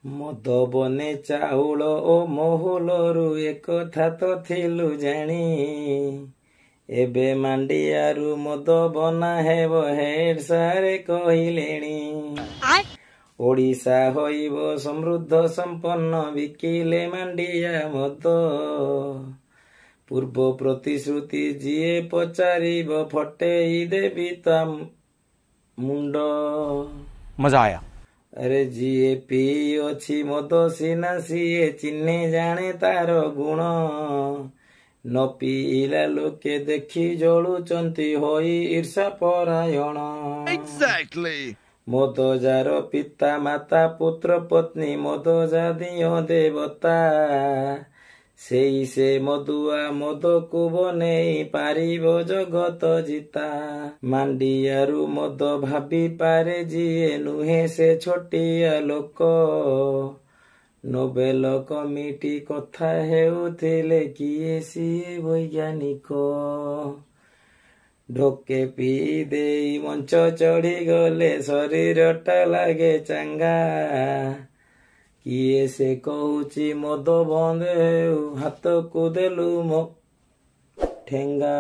ମଦ ବନେ ଚାଉଳ ଓ ମହୁଲରୁ ଏକଥା ତ ଥିଲୁ ଜାଣି ଏବେ ମାଣ୍ଡିଆରୁ ମଦ ବନା ହେବ ହେଡ୍ ସାରେ କହିଲେଣି। ଓଡ଼ିଶା ହୋଇବ ସମୃଦ୍ଧ ସମ୍ପନ୍ନ ବିକିଲେ ମାଣ୍ଡିଆ ମଦ। ପୂର୍ବ ପ୍ରତିଶ୍ରୁତି ଯିଏ ପଚାରିବ ଫଟେଇ ଦେବି ତା ମୁଣ୍ଡ। मजा आया। अरे जिए पिई अछि मद सिना सिए चिन्हे जाने तार गुण न पिइला लोके देखी जळुचंती होई ईर्षा परायण। Exactly. मद जार पिता माता पुत्र पत्नी मद जा दियो देवता सेई से मदुआ मद को बनेई पारिबो जगत जिता। मांडियारू मद भाबी पारे जिए नुहे से छोटिया लोक नोबेल कमिटी कथा हेउथिले किए सिए वैज्ञानिक। ढोके पी देई मंच चढ़ी गले शरीरटा लागे चांगा किए से कहूची मद बंद हेउ हाथ को देलु मो ठेंगा।